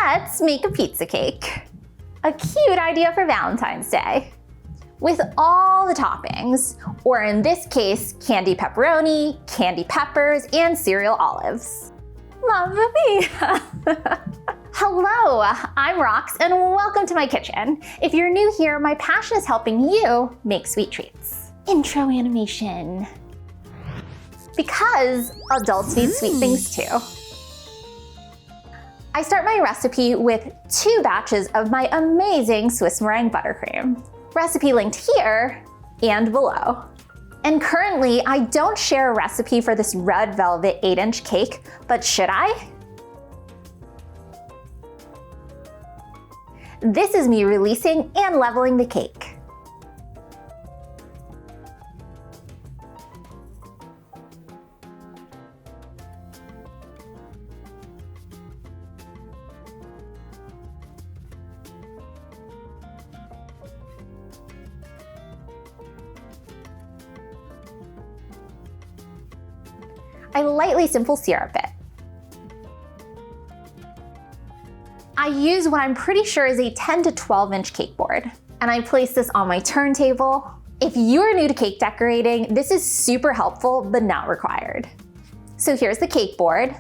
Let's make a pizza cake. A cute idea for Valentine's Day. With all the toppings, or in this case, candy pepperoni, candy peppers, and cereal olives. Mamma mia! Hello, I'm Rox, and welcome to my kitchen. If you're new here, my passion is helping you make sweet treats. Intro animation. Because adults need sweet things too. I start my recipe with 2 batches of my amazing Swiss meringue buttercream. Recipe linked here and below. And currently, I don't share a recipe for this red velvet 8-inch cake, but should I? This is me releasing and leveling the cake. I lightly simple syrup it. I use what I'm pretty sure is a 10 to 12-inch cake board, and I place this on my turntable. If you're new to cake decorating, this is super helpful, but not required. So here's the cake board.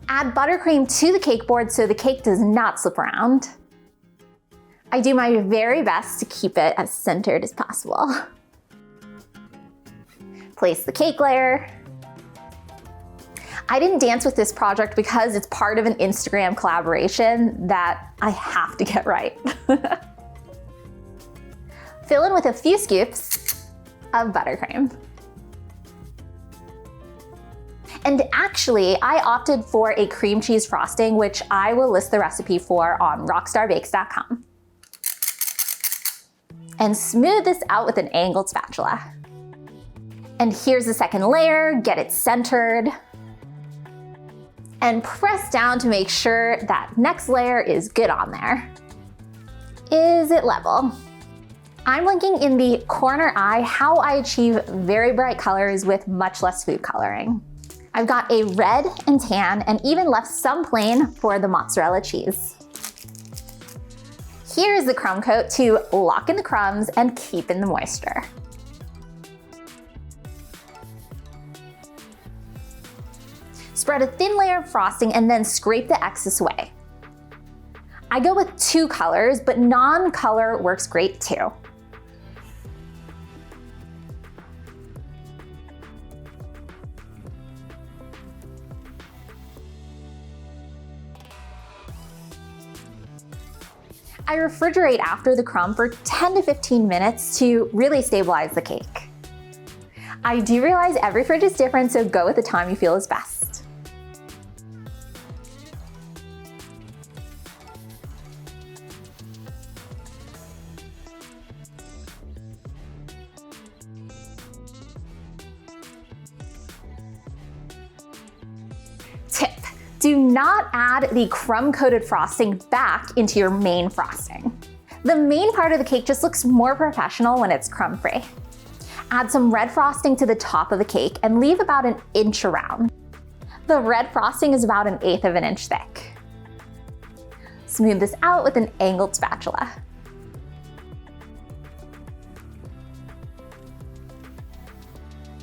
Add buttercream to the cake board so the cake does not slip around. I do my very best to keep it as centered as possible. Place the cake layer. I didn't dance with this project because it's part of an Instagram collaboration that I have to get right. Fill in with a few scoops of buttercream. And actually, I opted for a cream cheese frosting, which I will list the recipe for on roxstarbakes.com. And smooth this out with an angled spatula. And here's the second layer, get it centered. And press down to make sure that next layer is good on there. Is it level? I'm linking in the corner eye how I achieve very bright colors with much less food coloring. I've got a red and tan and even left some plain for the mozzarella cheese. Here's the crumb coat to lock in the crumbs and keep in the moisture. Spread a thin layer of frosting and then scrape the excess away. I go with 2 colors, but non-color works great too. I refrigerate after the crumb for 10 to 15 minutes to really stabilize the cake. I do realize every fridge is different, so go with the time you feel is best. Tip: do not add the crumb-coated frosting back into your main frosting. The main part of the cake just looks more professional when it's crumb-free. Add some red frosting to the top of the cake and leave about 1 inch around. The red frosting is about 1/8 of an inch thick. Smooth this out with an angled spatula.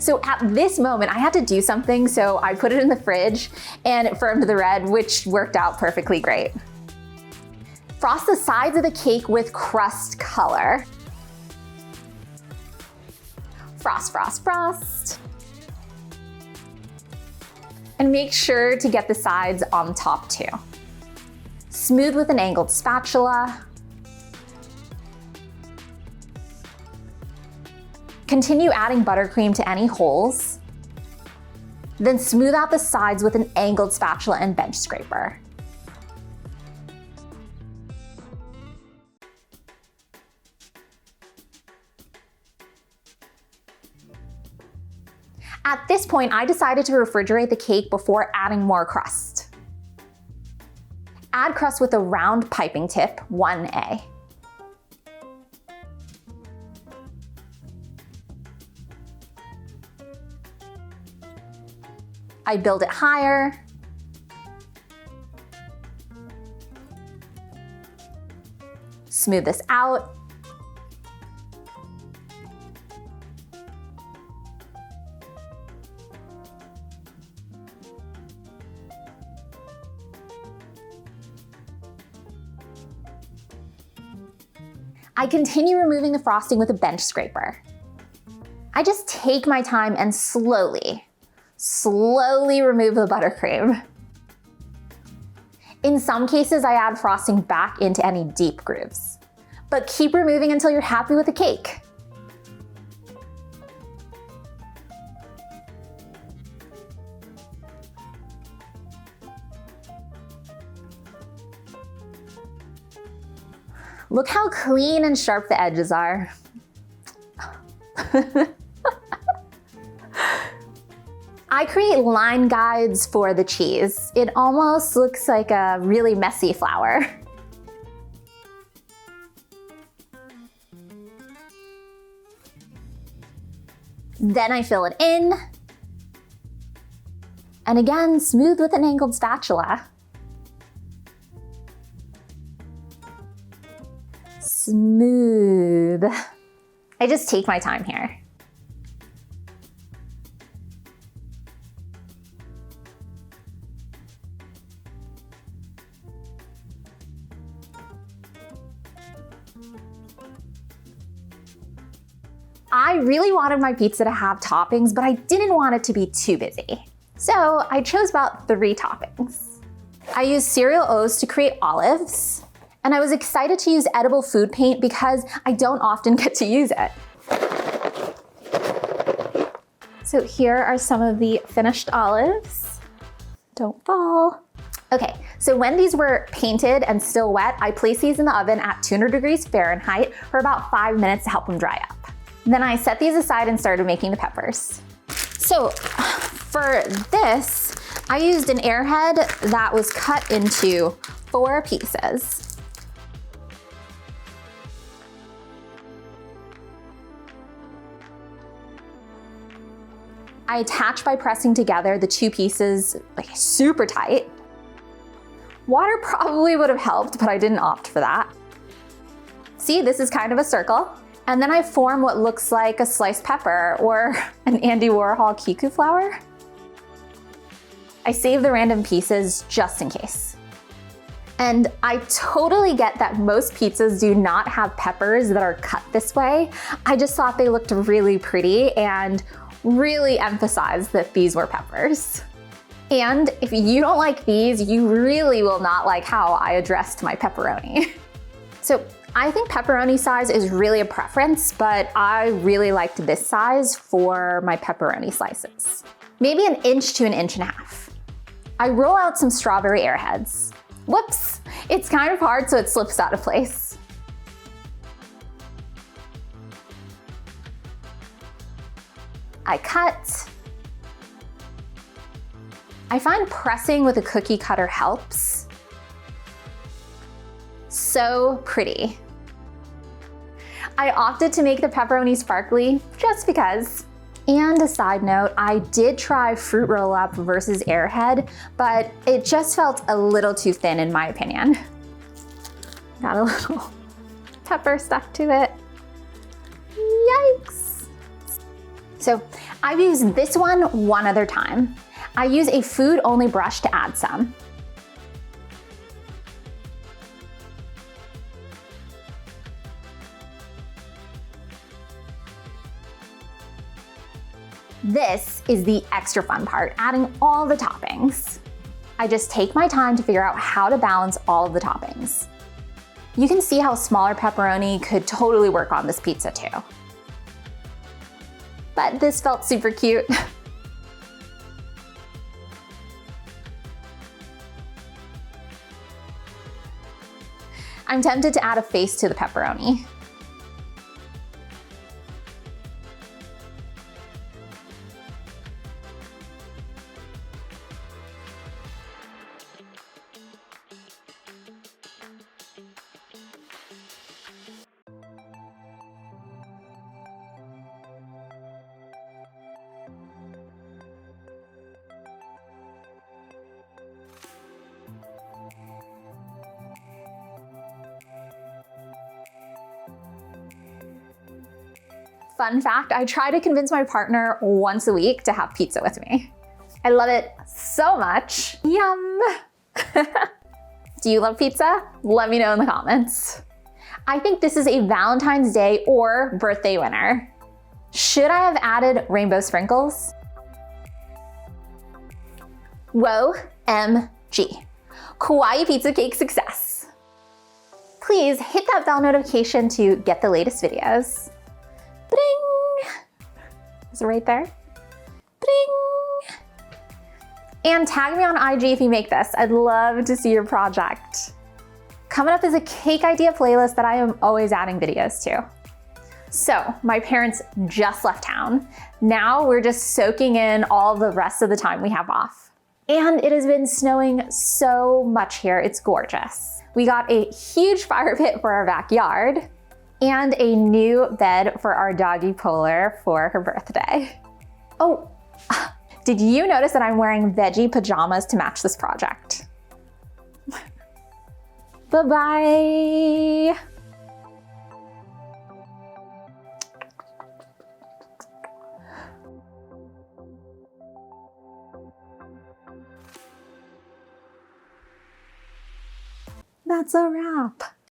So at this moment, I had to do something, so I put it in the fridge and it firmed the red, which worked out perfectly great. Frost the sides of the cake with crust color. Frost, frost, frost. And make sure to get the sides on top too. Smooth with an angled spatula. Continue adding buttercream to any holes. Then smooth out the sides with an angled spatula and bench scraper. At this point, I decided to refrigerate the cake before adding more crust. Add crust with a round piping tip, 1A. I build it higher. Smooth this out. I continue removing the frosting with a bench scraper. I just take my time and slowly remove the buttercream. In some cases, I add frosting back into any deep grooves, but keep removing until you're happy with the cake. Look how clean and sharp the edges are. I create line guides for the cheese. It almost looks like a really messy flower. Then I fill it in. And again, smooth with an angled spatula. Smooth. I just take my time here. I really wanted my pizza to have toppings, but I didn't want it to be too busy. So I chose about 3 toppings. I used cereal O's to create olives, and I was excited to use edible food paint because I don't often get to use it. So here are some of the finished olives. Don't fall. Okay, so when these were painted and still wet, I placed these in the oven at 200 degrees Fahrenheit for about 5 minutes to help them dry up. Then I set these aside and started making the peppers. So for this, I used an airhead that was cut into 4 pieces. I attach by pressing together the 2 pieces like super tight. Water probably would have helped, but I didn't opt for that. See, this is kind of a circle. And then I form what looks like a sliced pepper or an Andy Warhol kiku flower. I save the random pieces just in case. And I totally get that most pizzas do not have peppers that are cut this way. I just thought they looked really pretty and really emphasized that these were peppers. And if you don't like these, you really will not like how I addressed my pepperoni. So I think pepperoni size is really a preference, but I really liked this size for my pepperoni slices. Maybe 1 inch to 1.5 inches. I roll out some strawberry airheads. Whoops, it's kind of hard so it slips out of place. I cut. I find pressing with a cookie cutter helps. So pretty. I opted to make the pepperoni sparkly just because. And a side note, I did try fruit roll up versus airhead, but it just felt a little too thin in my opinion. Got a little pepper stuck to it. Yikes. So I've used this one other time. I use a food only brush to add some. This is the extra fun part, adding all the toppings. I just take my time to figure out how to balance all of the toppings. You can see how smaller pepperoni could totally work on this pizza too. But this felt super cute. I'm tempted to add a face to the pepperoni. fun fact, I try to convince my partner once a week to have pizza with me. I love it so much. Yum. Do you love pizza? Let me know in the comments. I think this is a Valentine's Day or birthday winner. Should I have added rainbow sprinkles? Whoa, MG. Kawaii pizza cake success. Please hit that bell notification to get the latest videos. Bring! Is it right there? Bring! And tag me on IG if you make this. I'd love to see your project. Coming up is a cake idea playlist that I am always adding videos to. So my parents just left town. Now we're just soaking in all the rest of the time we have off. And it has been snowing so much here, it's gorgeous. We got a huge fire pit for our backyard and a new bed for our doggy Polar for her birthday. Oh, did you notice that I'm wearing veggie pajamas to match this project? Bye-bye. That's a wrap.